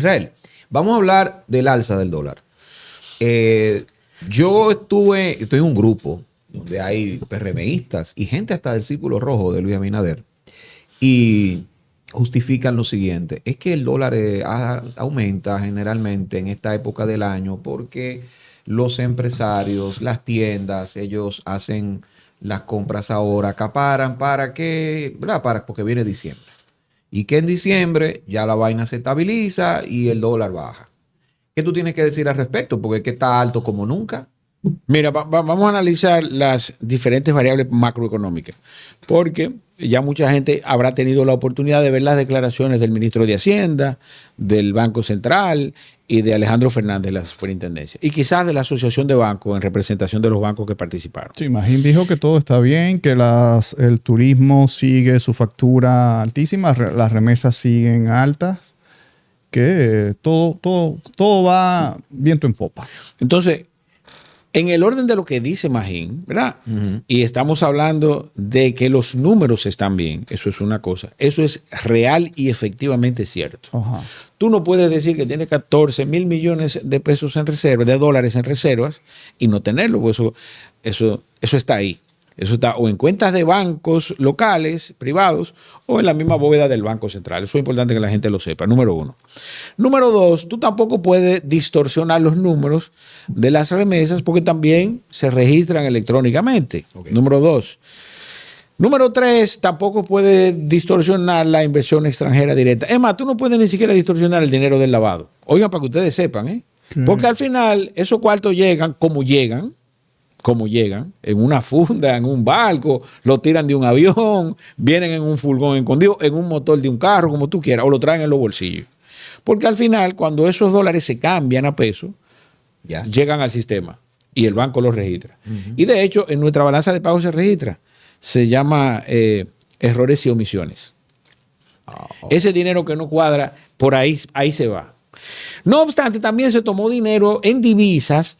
Israel, vamos a hablar del alza del dólar. Yo estoy en un grupo donde hay PRMistas y gente hasta del Círculo Rojo de Luis Abinader y justifican lo siguiente: es que el dólar aumenta generalmente en esta época del año porque los empresarios, las tiendas, ellos hacen las compras ahora, acaparan para que, ¿verdad? Porque viene diciembre. Y que en diciembre ya la vaina se estabiliza y el dólar baja. ¿Qué tú tienes que decir al respecto? Porque es que está alto como nunca. Mira, vamos a analizar las diferentes variables macroeconómicas, porque ya mucha gente habrá tenido la oportunidad de ver las declaraciones del ministro de Hacienda, del Banco Central y de Alejandro Fernández de la Superintendencia, y quizás de la Asociación de Bancos en representación de los bancos que participaron. Sí, Magín dijo que todo está bien, que el turismo sigue su factura altísima, las remesas siguen altas, que todo va viento en popa. Entonces, en el orden de lo que dice Magín, ¿verdad? Y estamos hablando de que los números están bien. Eso es una cosa. Eso es real y efectivamente cierto. Ajá. Tú no puedes decir que tienes 14 mil millones de pesos en reserva, de dólares en reservas, y no tenerlo. Pues eso está ahí. Eso está o en cuentas de bancos locales, privados, o en la misma bóveda del Banco Central. Eso es importante que la gente lo sepa, número uno. Número dos, tú tampoco puedes distorsionar los números de las remesas porque también se registran electrónicamente. Okay. Número dos. Número tres, tampoco puedes distorsionar la inversión extranjera directa. Es más, tú no puedes ni siquiera distorsionar el dinero del lavado. Oigan, para que ustedes sepan, ¿eh? Porque al final esos cuartos llegan, en una funda, en un barco, lo tiran de un avión, vienen en un furgón escondido, en un motor de un carro, como tú quieras, o lo traen en los bolsillos. Porque al final, cuando esos dólares se cambian a pesos, llegan al sistema y el banco los registra. Y de hecho, en nuestra balanza de pago se registra. Se llama errores y omisiones. Ese dinero que no cuadra, por ahí se va. No obstante, también se tomó dinero en divisas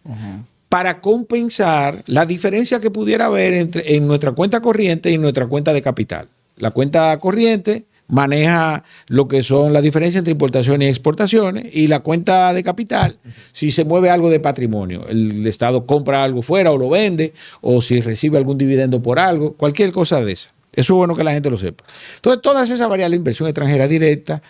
para compensar la diferencia que pudiera haber en nuestra cuenta corriente y nuestra cuenta de capital. La cuenta corriente maneja lo que son las diferencias entre importaciones y exportaciones, y la cuenta de capital, si se mueve algo de patrimonio, el Estado compra algo fuera o lo vende, o si recibe algún dividendo por algo, cualquier cosa de esa. Eso es bueno que la gente lo sepa. Entonces, todas esas variables, inversión extranjera directa,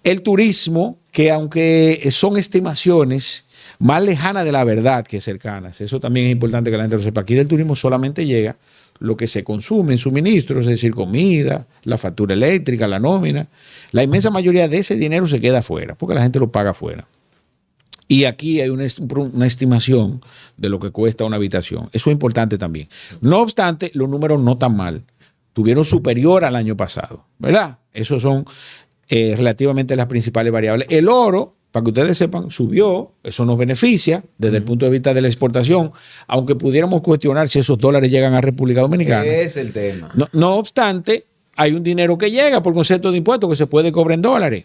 el turismo, que aunque son estimaciones más lejanas de la verdad que cercanas, eso también es importante que la gente lo sepa. Aquí del turismo solamente llega lo que se consume en suministros, es decir, comida, la factura eléctrica, la nómina. La inmensa mayoría de ese dinero se queda afuera, porque la gente lo paga afuera. Y aquí hay una estimación de lo que cuesta una habitación. Eso es importante también. No obstante, los números no están mal. Tuvieron superior al año pasado, ¿verdad? Esos son relativamente las principales variables. El oro, para que ustedes sepan, subió. Eso nos beneficia desde el punto de vista de la exportación, aunque pudiéramos cuestionar si esos dólares llegan a República Dominicana. Es el tema. No obstante, hay un dinero que llega por concepto de impuestos que se puede cobrar en dólares.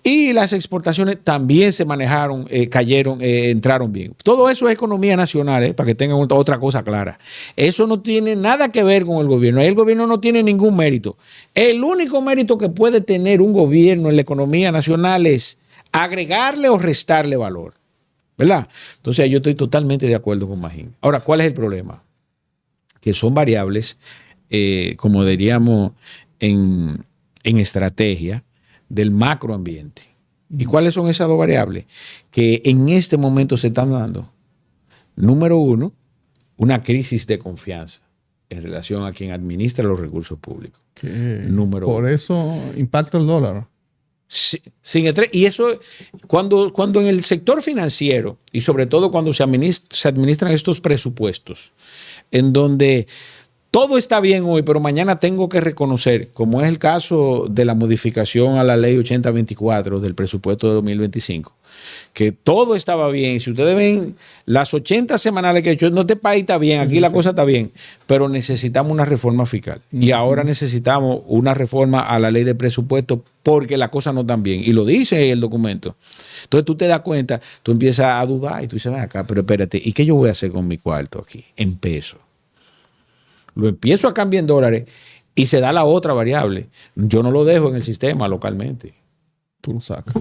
Y las exportaciones también se manejaron, cayeron, entraron bien. Todo eso es economía nacional, para que tengan otra cosa clara. Eso no tiene nada que ver con el gobierno. El gobierno no tiene ningún mérito. El único mérito que puede tener un gobierno en la economía nacional es agregarle o restarle valor, ¿verdad? Entonces yo estoy totalmente de acuerdo con Magín. Ahora, ¿cuál es el problema? Que son variables, como diríamos en estrategia, del macroambiente. ¿Y cuáles son esas dos variables que en este momento se están dando? Número uno, una crisis de confianza en relación a quien administra los recursos públicos. Número Por uno. eso impacta el dólar. Sin estrés. Y eso, cuando en el sector financiero, y sobre todo cuando se administran estos presupuestos, en donde todo está bien hoy, pero mañana tengo que reconocer, como es el caso de la modificación a la ley 8024 del presupuesto de 2025, que todo estaba bien. Si ustedes ven las 80 semanales que he hecho, no, este país está bien, aquí la cosa está bien, pero necesitamos una reforma fiscal. Y ahora necesitamos una reforma a la ley de presupuesto porque las cosas no están bien. Y lo dice el documento. Entonces tú te das cuenta, tú empiezas a dudar y tú dices, ven acá, pero espérate, ¿y qué yo voy a hacer con mi cuarto aquí en pesos? Lo empiezo a cambiar en dólares y se da la otra variable. Yo no lo dejo en el sistema localmente. Tú lo sacas.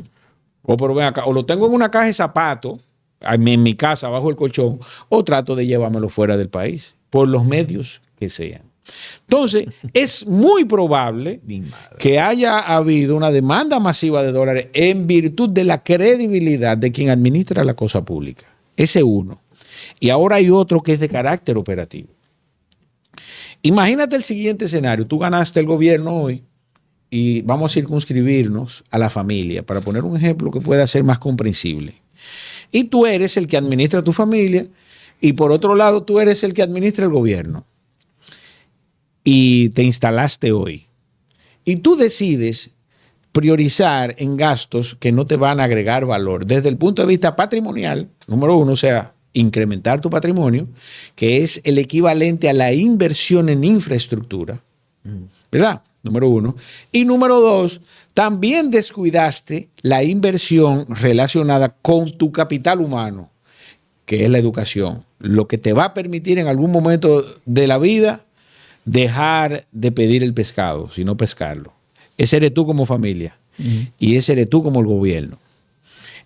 pero ven acá, o lo tengo en una caja de zapatos, en mi casa, bajo el colchón, o trato de llevármelo fuera del país, por los medios que sean. Entonces, es muy probable que haya habido una demanda masiva de dólares en virtud de la credibilidad de quien administra la cosa pública. Ese uno. Y ahora hay otro que es de carácter operativo. Imagínate el siguiente escenario. Tú ganaste el gobierno hoy y vamos a circunscribirnos a la familia para poner un ejemplo que pueda ser más comprensible. Y tú eres el que administra tu familia y por otro lado tú eres el que administra el gobierno. Y te instalaste hoy. Y tú decides priorizar en gastos que no te van a agregar valor desde el punto de vista patrimonial, número uno, o sea, incrementar tu patrimonio, que es el equivalente a la inversión en infraestructura, ¿verdad? Número uno. Y número dos, también descuidaste la inversión relacionada con tu capital humano, que es la educación, lo que te va a permitir en algún momento de la vida dejar de pedir el pescado, sino pescarlo. Ese eres tú como familia y ese eres tú como el gobierno.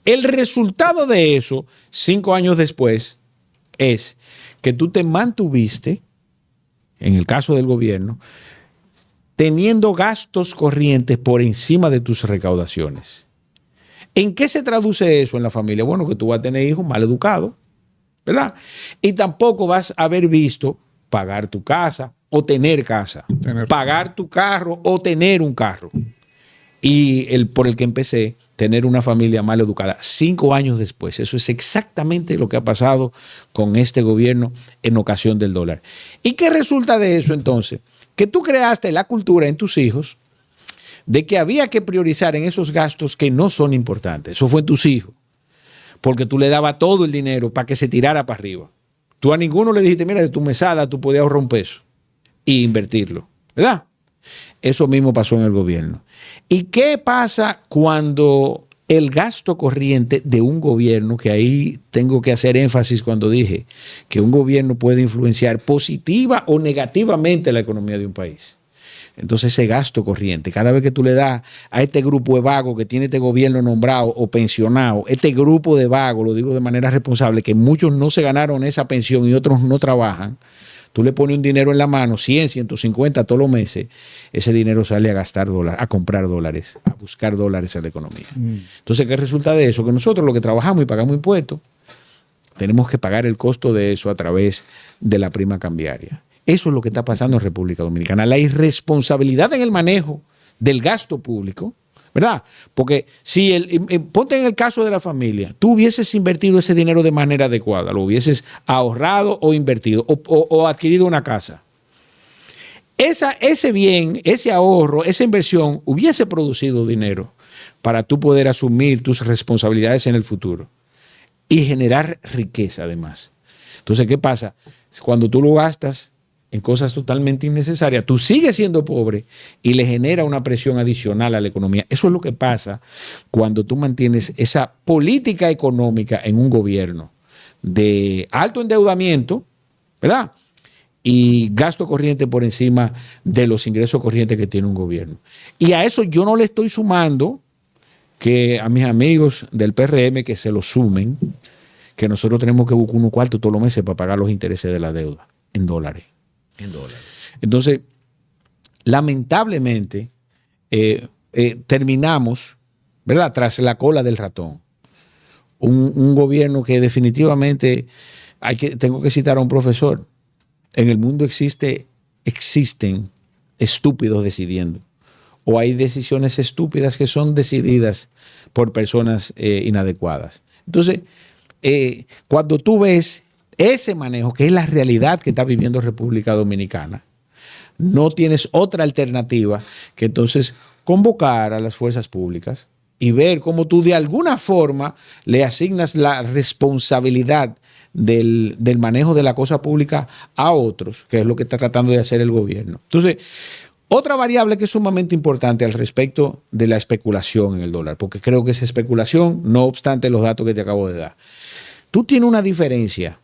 El resultado de eso, 5 años después, es que tú te mantuviste, en el caso del gobierno, teniendo gastos corrientes por encima de tus recaudaciones. ¿En qué se traduce eso en la familia? Bueno, que tú vas a tener hijos mal educados, ¿verdad? Y tampoco vas a haber visto pagar tu casa o tener casa, pagar tu carro o tener un carro. Y por el que empecé, tener una familia mal educada 5 años después. Eso es exactamente lo que ha pasado con este gobierno en ocasión del dólar. ¿Y qué resulta de eso entonces? Que tú creaste la cultura en tus hijos de que había que priorizar en esos gastos que no son importantes. Eso fue en tus hijos, porque tú le dabas todo el dinero para que se tirara para arriba. Tú a ninguno le dijiste, mira, de tu mesada tú podías ahorrar $1 y invertirlo, ¿verdad? Eso mismo pasó en el gobierno. ¿Y qué pasa cuando el gasto corriente de un gobierno, que ahí tengo que hacer énfasis cuando dije que un gobierno puede influenciar positiva o negativamente la economía de un país? Entonces ese gasto corriente, cada vez que tú le das a este grupo de vagos que tiene este gobierno nombrado o pensionado, este grupo de vagos, lo digo de manera responsable, que muchos no se ganaron esa pensión y otros no trabajan, tú le pones un dinero en la mano, 100, 150 todos los meses, ese dinero sale a gastar dólares, a comprar dólares, a buscar dólares a la economía. Entonces, ¿qué resulta de eso? Que nosotros los que trabajamos y pagamos impuestos, tenemos que pagar el costo de eso a través de la prima cambiaria. Eso es lo que está pasando en República Dominicana. La irresponsabilidad en el manejo del gasto público, ¿verdad? Porque si ponte en el caso de la familia, tú hubieses invertido ese dinero de manera adecuada, lo hubieses ahorrado o invertido o adquirido una casa. Ese bien, ese ahorro, esa inversión hubiese producido dinero para tú poder asumir tus responsabilidades en el futuro y generar riqueza además. Entonces, ¿qué pasa? Cuando tú lo gastas en cosas totalmente innecesarias, tú sigues siendo pobre y le genera una presión adicional a la economía. Eso es lo que pasa cuando tú mantienes esa política económica en un gobierno de alto endeudamiento, ¿verdad? Y gasto corriente por encima de los ingresos corrientes que tiene un gobierno. Y a eso yo no le estoy sumando que a mis amigos del PRM que se lo sumen, que nosotros tenemos que buscar unos cuartos todos los meses para pagar los intereses de la deuda en dólares. Entonces, lamentablemente, terminamos, ¿verdad?, tras la cola del ratón. Un gobierno que definitivamente tengo que citar a un profesor. En el mundo existen estúpidos decidiendo. O hay decisiones estúpidas que son decididas por personas inadecuadas. Entonces, cuando tú ves ese manejo, que es la realidad que está viviendo República Dominicana, no tienes otra alternativa que entonces convocar a las fuerzas públicas y ver cómo tú de alguna forma le asignas la responsabilidad del manejo de la cosa pública a otros, que es lo que está tratando de hacer el gobierno. Entonces, otra variable que es sumamente importante al respecto de la especulación en el dólar, porque creo que es especulación, no obstante los datos que te acabo de dar. Tú tienes una diferencia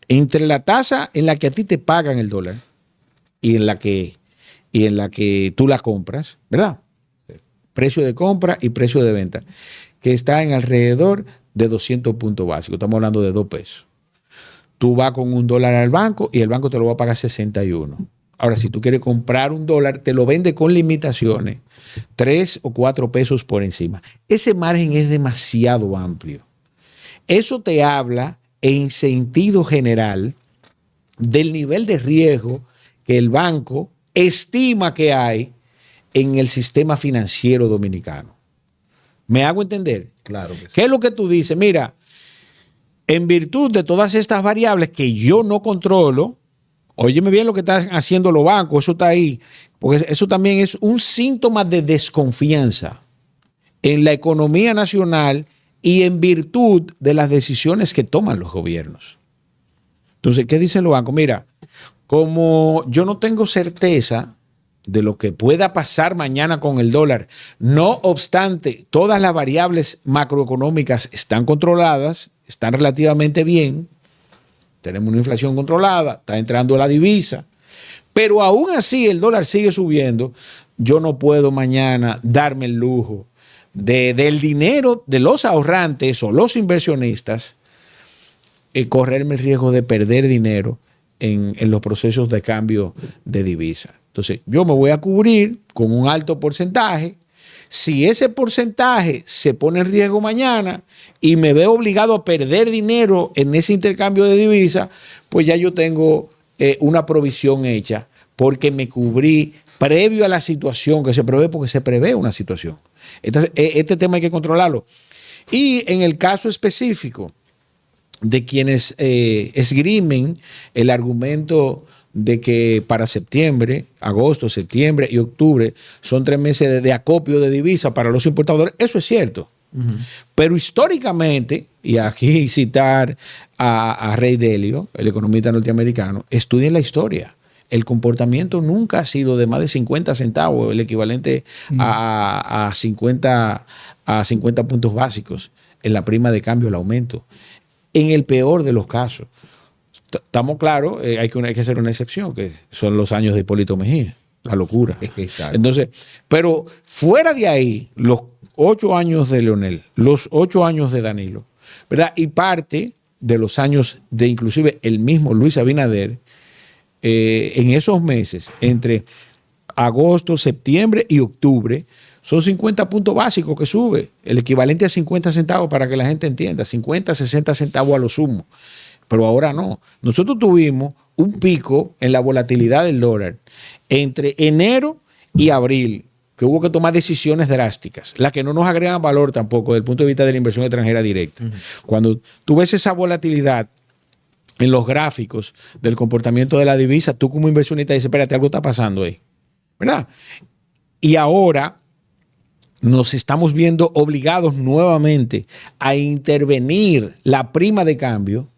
entre la tasa en la que a ti te pagan el dólar y en la que tú la compras, ¿verdad? Precio de compra y precio de venta, que está en alrededor de 200 puntos básicos. Estamos hablando de 2 pesos. Tú vas con $1 al banco y el banco te lo va a pagar 61. Ahora, si tú quieres comprar $1, te lo vende con limitaciones, 3 o 4 pesos por encima. Ese margen es demasiado amplio. Eso te habla en sentido general del nivel de riesgo que el banco estima que hay en el sistema financiero dominicano. ¿Me hago entender? Claro que sí. ¿Qué es lo que tú dices? Mira, en virtud de todas estas variables que yo no controlo, óyeme bien lo que están haciendo los bancos, eso está ahí, porque eso también es un síntoma de desconfianza en la economía nacional y en virtud de las decisiones que toman los gobiernos. Entonces, ¿qué dicen los bancos? Mira, como yo no tengo certeza de lo que pueda pasar mañana con el dólar, no obstante, todas las variables macroeconómicas están controladas, están relativamente bien, tenemos una inflación controlada, está entrando la divisa, pero aún así el dólar sigue subiendo. Yo no puedo mañana darme el lujo del dinero de los ahorrantes o los inversionistas correrme el riesgo de perder dinero en los procesos de cambio de divisa. Entonces, yo me voy a cubrir con un alto porcentaje. Si ese porcentaje se pone en riesgo mañana y me veo obligado a perder dinero en ese intercambio de divisa, pues ya yo tengo una provisión hecha porque me cubrí previo a la situación que se prevé, porque se prevé una situación. Entonces, este tema hay que controlarlo. Y en el caso específico de quienes esgrimen el argumento de que para septiembre, agosto, septiembre y octubre son 3 meses de acopio de divisa para los importadores, eso es cierto. Pero históricamente, y aquí citar a Ray Dalio, el economista norteamericano, estudien la historia. El comportamiento nunca ha sido de más de 50 centavos, el equivalente a 50 puntos básicos en la prima de cambio, el aumento. En el peor de los casos. Estamos claros, hay que hacer una excepción, que son los años de Hipólito Mejía, la locura. Exacto. Entonces, pero fuera de ahí, los 8 años de Leonel, los 8 años de Danilo, ¿verdad? Y parte de los años de inclusive el mismo Luis Abinader, en esos meses, entre agosto, septiembre y octubre, son 50 puntos básicos que sube, el equivalente a 50 centavos para que la gente entienda, 50, 60 centavos a lo sumo. Pero ahora no. Nosotros tuvimos un pico en la volatilidad del dólar entre enero y abril, que hubo que tomar decisiones drásticas, las que no nos agregan valor tampoco desde el punto de vista de la inversión extranjera directa. Cuando tú ves esa volatilidad en los gráficos del comportamiento de la divisa, tú como inversionista dices, espérate, algo está pasando ahí, ¿verdad? Y ahora nos estamos viendo obligados nuevamente a intervenir la prima de cambio.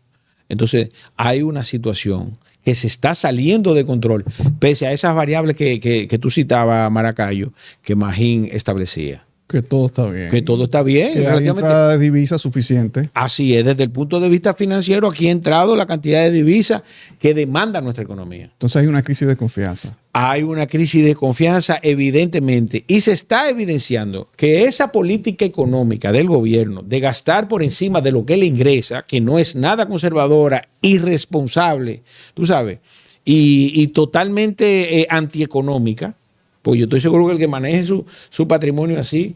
Entonces, hay una situación que se está saliendo de control, pese a esas variables que tú citabas, Maracayo, que Magín establecía. Que todo está bien. Que todo está bien. Que hay entrada de divisa suficiente. Así es, desde el punto de vista financiero, aquí ha entrado la cantidad de divisa que demanda nuestra economía. Entonces hay una crisis de confianza. Hay una crisis de confianza, evidentemente, y se está evidenciando que esa política económica del gobierno de gastar por encima de lo que le ingresa, que no es nada conservadora, irresponsable, tú sabes, y totalmente antieconómica, pues yo estoy seguro que el que maneje su patrimonio así,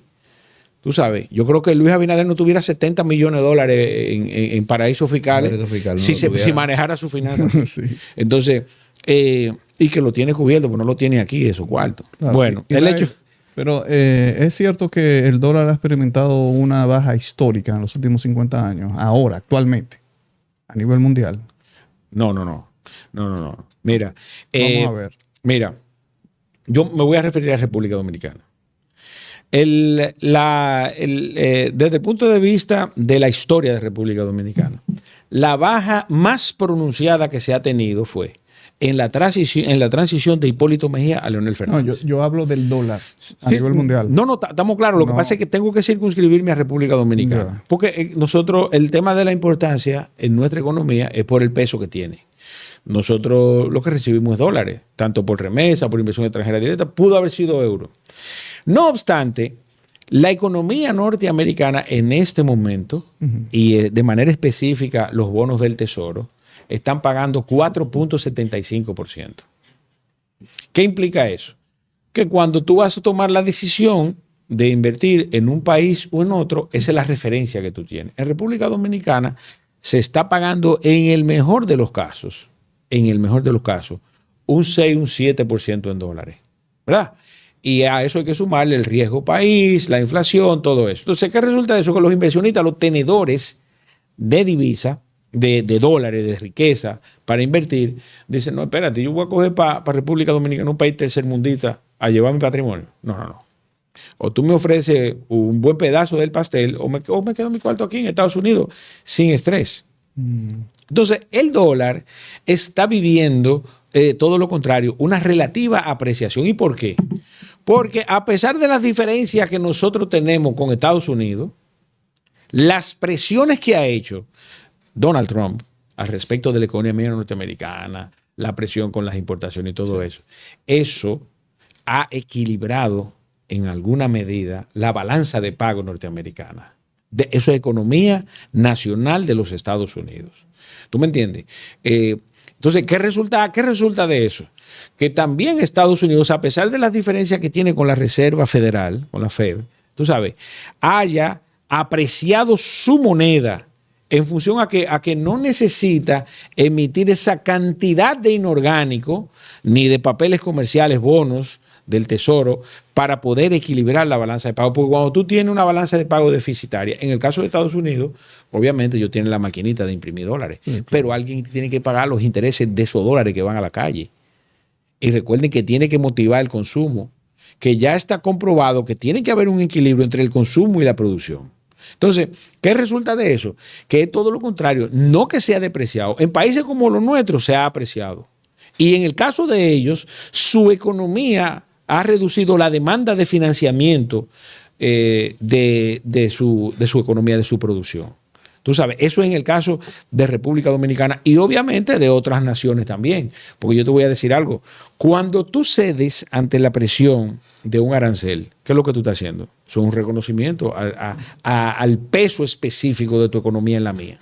tú sabes, yo creo que Luis Abinader no tuviera 70 millones de dólares en paraísos fiscales si manejara sus finanzas. Sí. Entonces, y que lo tiene cubierto, pero no lo tiene aquí, esos cuartos. Claro. Bueno, el hecho... Pero es cierto que el dólar ha experimentado una baja histórica en los últimos 50 años, ahora, actualmente, a nivel mundial. No. Mira, Vamos a ver. Mira, yo me voy a referir a República Dominicana. Desde el punto de vista de la historia de República Dominicana, la baja más pronunciada que se ha tenido fue en la transición de Hipólito Mejía a Leonel Fernández. No, yo hablo del dólar a nivel mundial. No, estamos claros. Lo que pasa es que tengo que circunscribirme a República Dominicana. Yeah. Porque nosotros, el tema de la importancia en nuestra economía es por el peso que tiene. Nosotros lo que recibimos es dólares, tanto por remesa, por inversión extranjera directa, pudo haber sido euro. No obstante, La economía norteamericana en este momento, y de manera específica los bonos del Tesoro, están pagando 4.75%. ¿Qué implica eso? Que cuando tú vas a tomar la decisión de invertir en un país o en otro, esa es la referencia que tú tienes. En República Dominicana se está pagando en el mejor de los casos, un 6, un 7% en dólares, ¿verdad? Y a eso hay que sumarle el riesgo país, la inflación, todo eso. Entonces, ¿qué resulta de eso? Que los inversionistas, los tenedores de divisa, de dólares, de riqueza para invertir, dicen, no, espérate, yo voy a coger para República Dominicana, un país tercermundista, a llevar mi patrimonio. No. O tú me ofreces un buen pedazo del pastel o me quedo mi cuarto aquí en Estados Unidos sin estrés. Entonces, el dólar está viviendo todo lo contrario, una relativa apreciación. ¿Y por qué? Porque a pesar de las diferencias que nosotros tenemos con Estados Unidos, las presiones que ha hecho Donald Trump al respecto de la economía norteamericana, la presión con las importaciones y todo eso ha equilibrado en alguna medida la balanza de pago norteamericana. Eso es economía nacional de los Estados Unidos. ¿Tú me entiendes? Entonces, ¿qué resulta de eso? Que también Estados Unidos, a pesar de las diferencias que tiene con la Reserva Federal, con la Fed, tú sabes, haya apreciado su moneda en función a que no necesita emitir esa cantidad de inorgánico, ni de papeles comerciales, bonos del Tesoro, para poder equilibrar la balanza de pago. Porque cuando tú tienes una balanza de pago deficitaria, en el caso de Estados Unidos, obviamente ellos tienen la maquinita de imprimir dólares, pero alguien tiene que pagar los intereses de esos dólares que van a la calle. Y recuerden que tiene que motivar el consumo, que ya está comprobado que tiene que haber un equilibrio entre el consumo y la producción. Entonces, ¿qué resulta de eso? Que es todo lo contrario, no que sea depreciado. En países como los nuestros se ha apreciado. Y en el caso de ellos, su economía ha reducido la demanda de financiamiento de su economía, de su producción. Tú sabes, eso es en el caso de República Dominicana y obviamente de otras naciones también. Porque yo te voy a decir algo. Cuando tú cedes ante la presión de un arancel, ¿qué es lo que tú estás haciendo? Eso es un reconocimiento al peso específico de tu economía en la mía.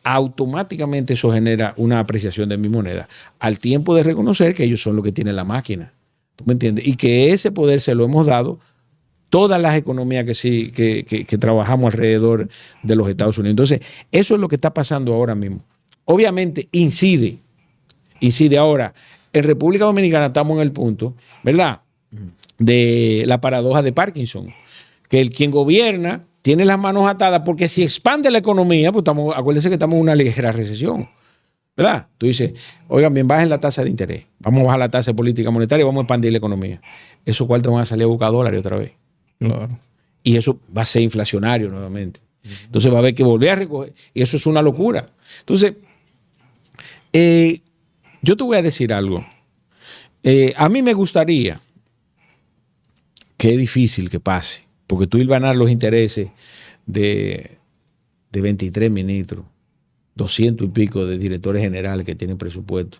Automáticamente eso genera una apreciación de mi moneda, al tiempo de reconocer que ellos son los que tienen la máquina. ¿Tú me entiendes? Y que ese poder se lo hemos dado todas las economías que trabajamos alrededor de los Estados Unidos. Entonces, eso es lo que está pasando ahora mismo. Obviamente, incide ahora. En República Dominicana estamos en el punto, ¿verdad?, de la paradoja de Parkinson, que quien gobierna tiene las manos atadas porque si expande la economía, pues acuérdense que estamos en una ligera recesión, ¿verdad? Tú dices, oigan, bien, bajen la tasa de interés, vamos a bajar la tasa de política monetaria y vamos a expandir la economía. Esos cuartos van a salir a buscar dólares otra vez. Claro. Y eso va a ser inflacionario nuevamente. Entonces va a haber que volver a recoger. Y eso es una locura. Entonces, yo te voy a decir algo. A mí me gustaría, que es difícil que pase, porque tú hilvanar los intereses de 23 ministros, 200 y pico de directores generales que tienen presupuesto,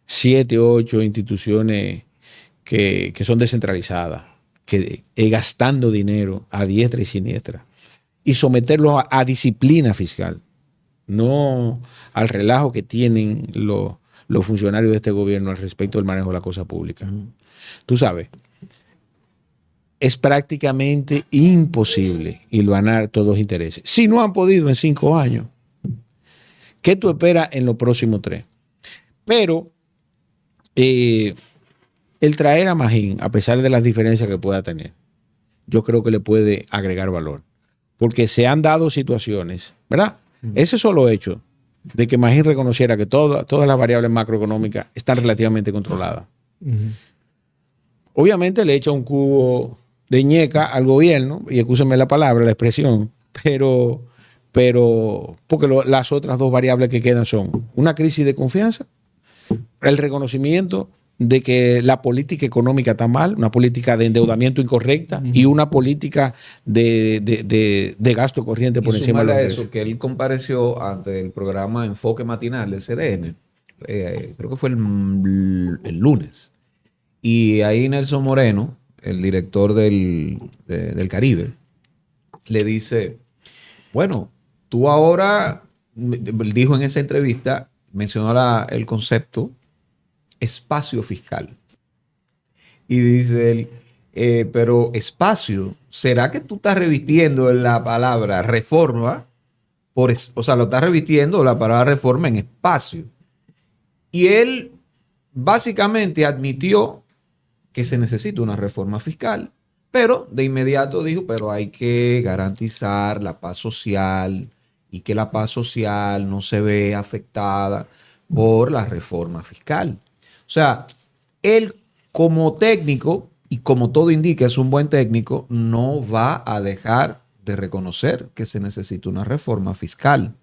7, 8 instituciones que son descentralizadas, que gastando dinero a diestra y siniestra, y someterlos a disciplina fiscal, no al relajo que tienen los funcionarios de este gobierno al respecto del manejo de la cosa pública. Tú sabes, es prácticamente imposible hilvanar todos los intereses. Si no han podido en 5 años, ¿qué tú esperas en los próximos 3? Pero el traer a Magín, a pesar de las diferencias que pueda tener, yo creo que le puede agregar valor. Porque se han dado situaciones, ¿verdad? Ese solo hecho de que Magín reconociera que todas las variables macroeconómicas están relativamente controladas. Obviamente le echa un cubo de ñeca al gobierno, y escúsenme la palabra, la expresión, pero porque las otras 2 variables que quedan son una crisis de confianza, el reconocimiento de que la política económica está mal, una política de endeudamiento incorrecta y una política de gasto corriente por encima de los eso, que él compareció ante el programa Enfoque Matinal del CDN, creo que fue el lunes, y ahí Nelson Moreno, el director del Caribe, le dice, bueno, tú ahora, dijo en esa entrevista, mencionó el concepto espacio fiscal. Y dice él, pero espacio, ¿será que tú estás revistiendo la palabra reforma? O sea, lo estás revistiendo la palabra reforma en espacio. Y él básicamente admitió que se necesita una reforma fiscal, pero de inmediato dijo, pero hay que garantizar la paz social y que la paz social no se vea afectada por la reforma fiscal. O sea, él como técnico, y como todo indica es un buen técnico, no va a dejar de reconocer que se necesita una reforma fiscal.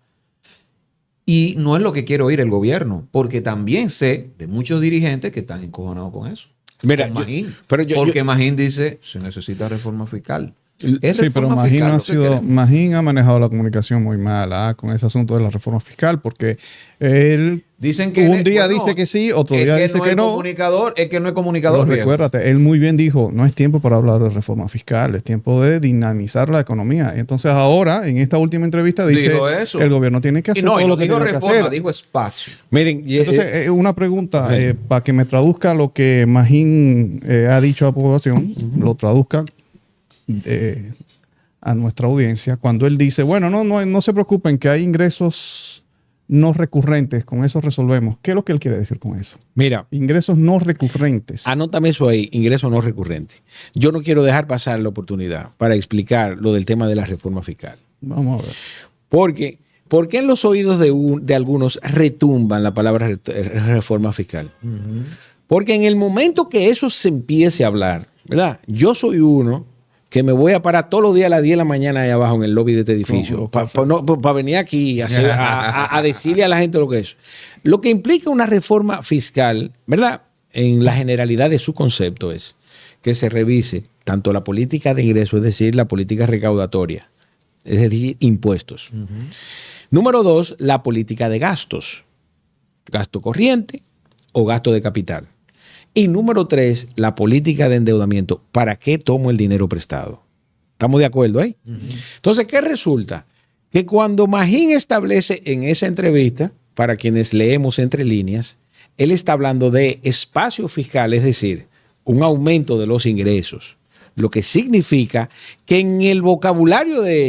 Y no es lo que quiere oír el gobierno, porque también sé de muchos dirigentes que están encojonados con eso. Mira, Con Magín. pero porque Magín dice, se necesita reforma fiscal. Es Sí, pero reforma Magín, fiscal ha lo que sido, queremos. Magín ha manejado la comunicación muy mal con ese asunto de la reforma fiscal, porque él Dicen que un día bueno, dice que sí, otro es día que dice no que es no. comunicador, es que no es Pero comunicador, viejo. recuérdate, él muy bien dijo, no es tiempo para hablar de reforma fiscal, es tiempo de dinamizar la economía. Entonces ahora, en esta última entrevista, dice, Dijo eso. el gobierno tiene que Y hacer no, y todo no lo que dijo tiene que reforma, hacer. dijo espacio. miren, Entonces, una pregunta, Sí. para que me traduzca lo que Magín ha dicho a la población, lo traduzca a nuestra audiencia, cuando él dice, bueno, no se preocupen que hay ingresos no recurrentes, con eso resolvemos. ¿Qué es lo que él quiere decir con eso? mira, Ingresos no recurrentes. anótame eso ahí, ingreso no recurrente. Yo no quiero dejar pasar la oportunidad para explicar lo del tema de la reforma fiscal. Vamos a ver. Porque, ¿por qué en los oídos de algunos retumban la palabra reforma fiscal? Porque en el momento que eso se empiece a hablar, ¿verdad? Yo soy uno que me voy a parar todos los días a las 10 de la mañana ahí abajo en el lobby de este edificio para venir aquí a decirle a la gente lo que es. Lo que implica una reforma fiscal, ¿verdad? En la generalidad de su concepto es que se revise tanto la política de ingresos, es decir, la política recaudatoria, es decir, impuestos. Número 2, la política de gastos, gasto corriente o gasto de capital. Y número 3, la política de endeudamiento. ¿Para qué tomo el dinero prestado? ¿Estamos de acuerdo ahí? Entonces, ¿qué resulta? Que cuando Magín establece en esa entrevista, para quienes leemos entre líneas, él está hablando de espacio fiscal, es decir, un aumento de los ingresos, lo que significa que en el vocabulario de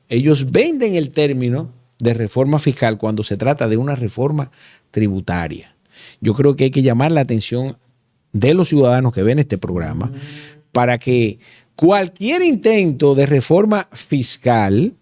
ellos venden el término de reforma fiscal cuando se trata de una reforma tributaria. Yo creo que hay que llamar la atención de los ciudadanos que ven este programa para que cualquier intento de reforma fiscal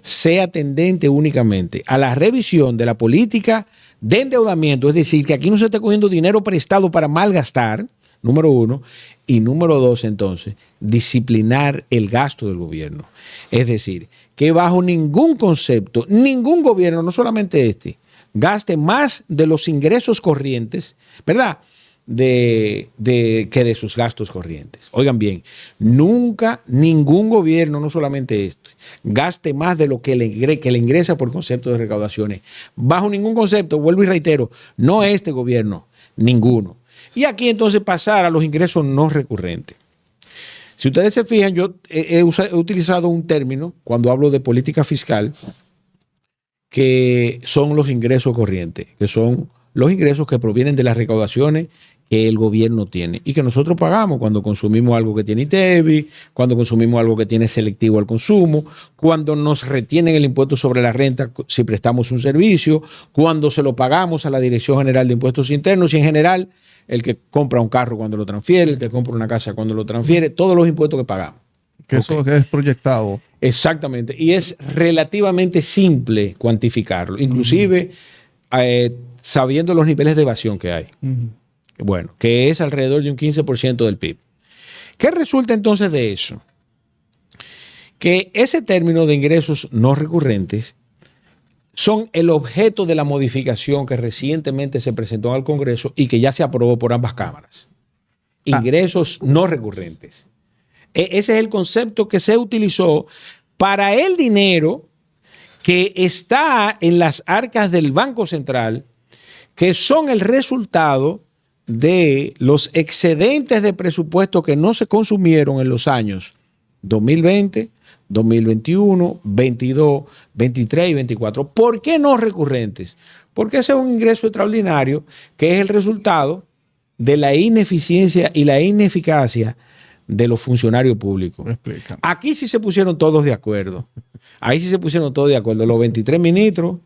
sea tendente únicamente a la revisión de la política de endeudamiento, es decir, que aquí no se esté cogiendo dinero prestado para malgastar, número 1, y número 2, entonces, disciplinar el gasto del gobierno. Es decir, que bajo ningún concepto, ningún gobierno, no solamente este, gaste más de los ingresos corrientes, ¿verdad?, que de sus gastos corrientes. Oigan bien, nunca ningún gobierno, no solamente esto, gaste más de lo que le ingresa por concepto de recaudaciones. Bajo ningún concepto, vuelvo y reitero, no este gobierno, ninguno. Y aquí entonces pasar a los ingresos no recurrentes. Si ustedes se fijan, yo he utilizado un término cuando hablo de política fiscal, que son los ingresos corrientes, que son los ingresos que provienen de las recaudaciones que el gobierno tiene y que nosotros pagamos cuando consumimos algo que tiene ITEVI, cuando consumimos algo que tiene selectivo al consumo, cuando nos retienen el impuesto sobre la renta si prestamos un servicio, cuando se lo pagamos a la Dirección General de Impuestos Internos y en general el que compra un carro cuando lo transfiere, el que compra una casa cuando lo transfiere, todos los impuestos que pagamos. Que eso es proyectado. Exactamente. Y es relativamente simple cuantificarlo, inclusive sabiendo los niveles de evasión que hay. Bueno, que es alrededor de un 15% del PIB. ¿Qué resulta entonces de eso? Que ese término de ingresos no recurrentes son el objeto de la modificación que recientemente se presentó al Congreso y que ya se aprobó por ambas cámaras. Ingresos no recurrentes. Ese es el concepto que se utilizó para el dinero que está en las arcas del Banco Central, que son el resultado de los excedentes de presupuesto que no se consumieron en los años 2020, 2021, 22, 23 y 24. ¿Por qué no recurrentes? Porque ese es un ingreso extraordinario que es el resultado de la ineficiencia y la ineficacia de los funcionarios públicos. Explica. Aquí sí se pusieron todos de acuerdo. Ahí sí se pusieron todos de acuerdo. Los 23 ministros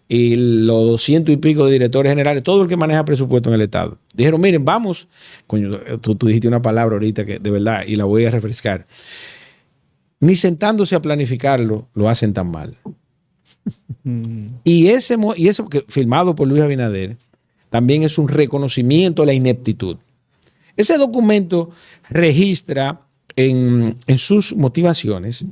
y los 200 y pico de directores generales, todo el que maneja presupuesto en el Estado. Dijeron, miren, vamos. Coño, tú dijiste una palabra ahorita que de verdad, y la voy a refrescar. Ni sentándose a planificarlo, lo hacen tan mal. Y ese porque firmado por Luis Abinader, también es un reconocimiento a la ineptitud. Ese documento registra en sus motivaciones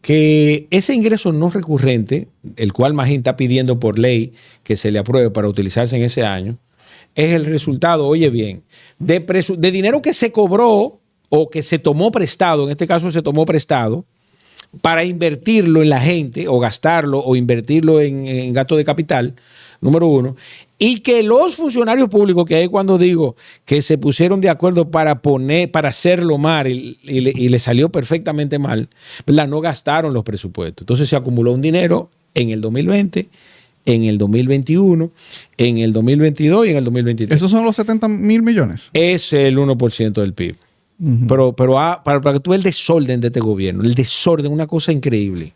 que ese ingreso no recurrente, el cual Magín está pidiendo por ley que se le apruebe para utilizarse en ese año, es el resultado, oye bien, de dinero que se cobró o que se tomó prestado, en este caso se tomó prestado, para invertirlo en la gente o gastarlo o invertirlo en gasto de capital, número uno, y que los funcionarios públicos, que ahí cuando digo que se pusieron de acuerdo para hacerlo mal y le salió perfectamente mal, ¿verdad? No gastaron los presupuestos. Entonces se acumuló un dinero en el 2020, en el 2021, en el 2022 y en el 2023. ¿Esos son los 70,000 millones? Es el 1% del PIB. Pero para que tú veas el desorden de este gobierno, el desorden, una cosa increíble.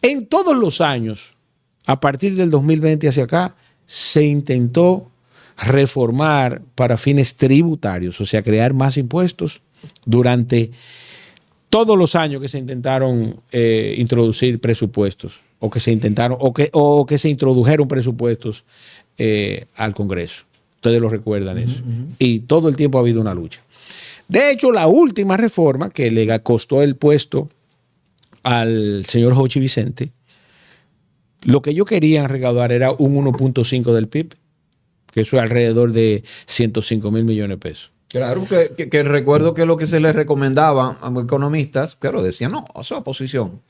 En todos los años, a partir del 2020 hacia acá, se intentó reformar para fines tributarios, o sea, crear más impuestos durante todos los años que se intentaron introducir presupuestos o que se intentaron o que se introdujeron presupuestos al Congreso. Ustedes lo recuerdan eso. Y todo el tiempo ha habido una lucha. De hecho, la última reforma que le costó el puesto al señor Jochi Vicente, lo que ellos querían recaudar era un 1.5 del PIB, que eso es alrededor de 105 mil millones de pesos. Claro, que recuerdo que lo que se les recomendaba a los economistas, claro, decían, no, eso es oposición.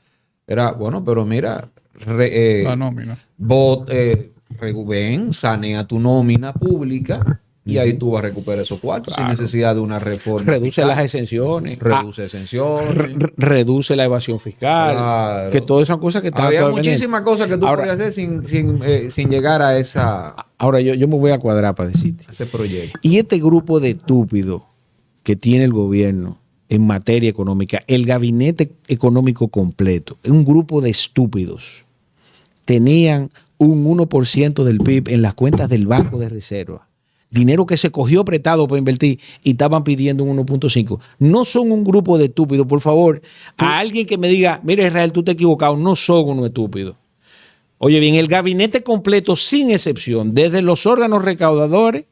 Era, bueno, pero mira, La nómina. Ven, sanea tu nómina pública y ahí tú vas a recuperar esos cuartos sin necesidad de una reforma. Reduce fiscal. las exenciones. Reduce exenciones. Reduce la evasión fiscal. Claro. Que todas esas cosas que están. Había muchísimas cosas que tú podías hacer sin llegar a Ahora yo me voy a cuadrar para decirte. ese proyecto. Y este grupo de estúpidos que tiene el gobierno en materia económica, el gabinete económico completo, un grupo de estúpidos, tenían un 1% del PIB en las cuentas del Banco de Reserva. Dinero que se cogió prestado para invertir y estaban pidiendo un 1.5. No son un grupo de estúpidos, por favor. A alguien que me diga, mira Israel, tú te has equivocado, no son unos estúpidos. Oye bien, el gabinete completo sin excepción, desde los órganos recaudadores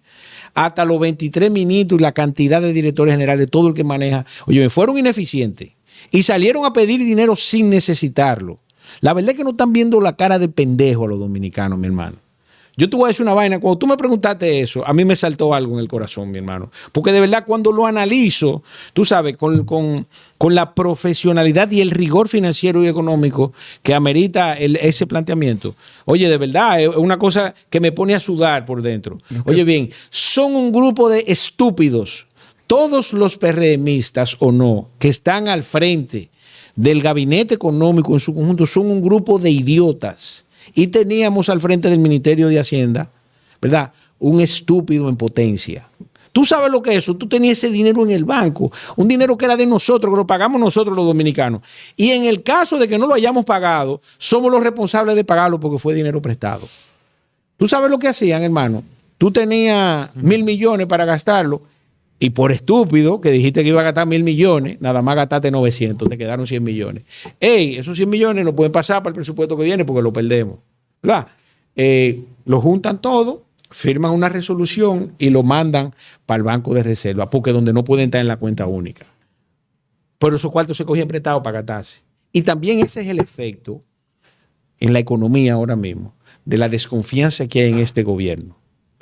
hasta los 23 ministros y la cantidad de directores generales, todo el que maneja, oye bien, fueron ineficientes y salieron a pedir dinero sin necesitarlo. La verdad es que no están viendo la cara de pendejo a los dominicanos, mi hermano. Yo te voy a decir una vaina. Cuando tú me preguntaste eso, a mí me saltó algo en el corazón, mi hermano. Porque de verdad, cuando lo analizo, tú sabes, con la profesionalidad y el rigor financiero y económico que amerita ese planteamiento, oye, de verdad, es una cosa que me pone a sudar por dentro. Oye, bien, son un grupo de estúpidos, todos los PRMistas o no, que están al frente del gabinete económico en su conjunto, son un grupo de idiotas. Y teníamos al frente del Ministerio de Hacienda, ¿verdad? Un estúpido en potencia. Tú sabes lo que es eso. Tú tenías ese dinero en el banco, un dinero que era de nosotros, que lo pagamos nosotros los dominicanos. Y en el caso de que no lo hayamos pagado, somos los responsables de pagarlo porque fue dinero prestado. Tú sabes lo que hacían, hermano. Tú tenías 1.000 millones para gastarlo y por estúpido que dijiste que iba a gastar 1.000 millones, nada más gastaste 900, te quedaron 100 millones. Ey, esos 100 millones no pueden pasar para el presupuesto que viene porque lo perdemos. ¿Verdad? Lo juntan todo, firman una resolución y lo mandan para el Banco de Reserva, porque donde no pueden estar en la cuenta única. Pero esos cuartos se cogían prestados para gastarse. Y también ese es el efecto en la economía ahora mismo de la desconfianza que hay en este gobierno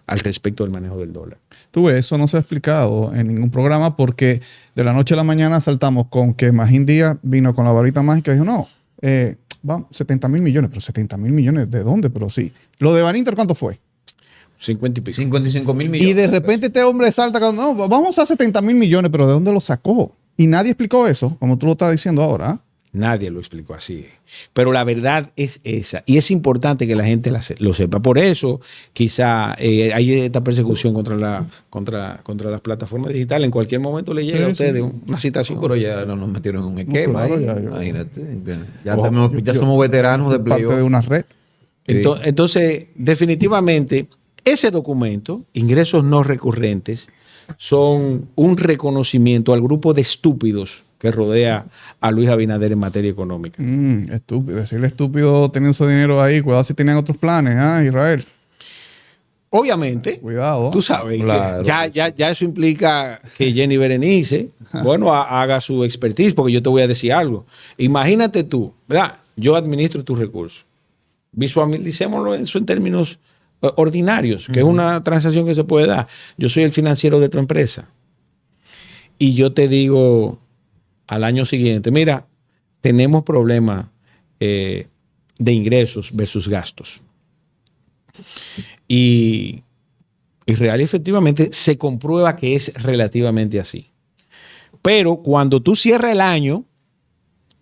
al respecto del manejo del dólar. Tú ves, eso no se ha explicado en ningún programa porque de la noche a la mañana saltamos con que Magín Díaz vino con la varita mágica y dijo, no, vamos, 70,000 millones. ¿Pero 70,000 millones de dónde? Pero sí. ¿Lo de Baninter cuánto fue? 50 y pico. 55.000 millones. Y de repente este hombre salta con, no, vamos a 70.000 millones, pero ¿de dónde lo sacó? Y nadie explicó eso, como tú lo estás diciendo ahora. ¿Ah? Nadie lo explicó así. Pero la verdad es esa. Y es importante que la gente lo sepa. Por eso, quizá hay esta persecución contra las plataformas digitales. En cualquier momento le llega a ustedes una citación. Pero ya no nos metieron en un esquema. claro, ahí, ya. Imagínate. Ya somos veteranos de Parte playoff. de una red. Entonces, definitivamente, ese documento, ingresos no recurrentes, son un reconocimiento al grupo de estúpidos que rodea a Luis Abinader en materia económica. Estúpido. Decirle estúpido teniendo su dinero ahí. Cuidado si tenían otros planes, Israel. Obviamente, Cuidado. tú sabes, Claro. que ya eso implica que Jenny Berenice, bueno, haga su expertise, porque yo te voy a decir algo. Imagínate tú, ¿verdad? Yo administro tus recursos. Visualicémoslo en términos ordinarios, que es una transacción que se puede dar. Yo soy el financiero de tu empresa. Y yo te digo al año siguiente, mira, tenemos problemas de ingresos versus gastos. Y real y efectivamente se comprueba que es relativamente así. Pero cuando tú cierras el año,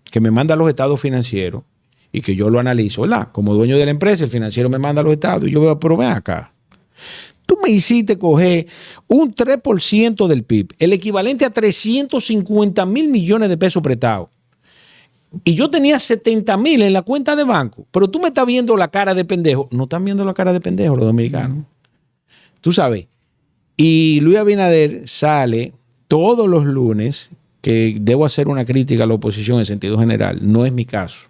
que me manda los estados financieros y que yo lo analizo, ¿verdad? Como dueño de la empresa, el financiero me manda los estados y yo veo, pero ven acá. Tú me hiciste coger un 3% del PIB, el equivalente a 350.000 millones de pesos prestados. Y yo tenía 70.000 en la cuenta de banco, pero tú me estás viendo la cara de pendejo. No están viendo la cara de pendejo los dominicanos. Tú sabes. Y Luis Abinader sale todos los lunes, que debo hacer una crítica a la oposición en sentido general. No es mi caso.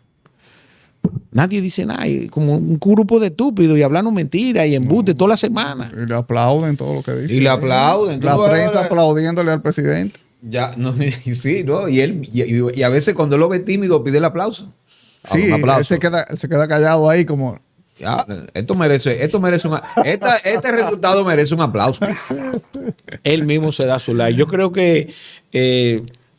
Nadie dice nada, como un grupo de estúpidos y hablando mentiras y embuste toda la semana. Y le aplauden todo lo que dice. Y le aplauden. La Tú no prensa vas a- aplaudiéndole al presidente. Ya, no, sí, ¿no? Y a veces cuando lo ve tímido pide el aplauso. Sí, Un aplauso. él se queda callado ahí como... Ya, este resultado merece un aplauso. Él mismo se da su like. Yo creo que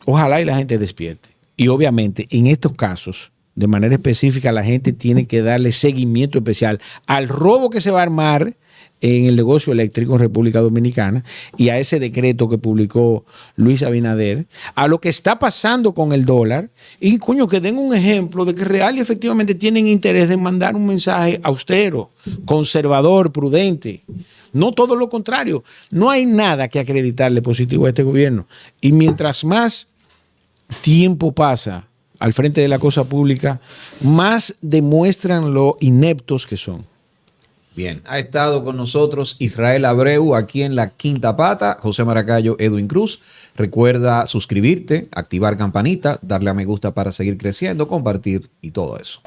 ojalá y la gente despierte. Y obviamente en estos casos, de manera específica, la gente tiene que darle seguimiento especial al robo que se va a armar en el negocio eléctrico en República Dominicana y a ese decreto que publicó Luis Abinader, a lo que está pasando con el dólar y, coño, que den un ejemplo de que real y efectivamente tienen interés de mandar un mensaje austero, conservador, prudente. No todo lo contrario. No hay nada que acreditarle positivo a este gobierno. Y mientras más tiempo pasa al frente de la cosa pública, más demuestran lo ineptos que son. Bien, ha estado con nosotros Israel Abreu aquí en La Quinta Pata, José Maracayo, Edwin Cruz. Recuerda suscribirte, activar campanita, darle a me gusta para seguir creciendo, compartir y todo eso.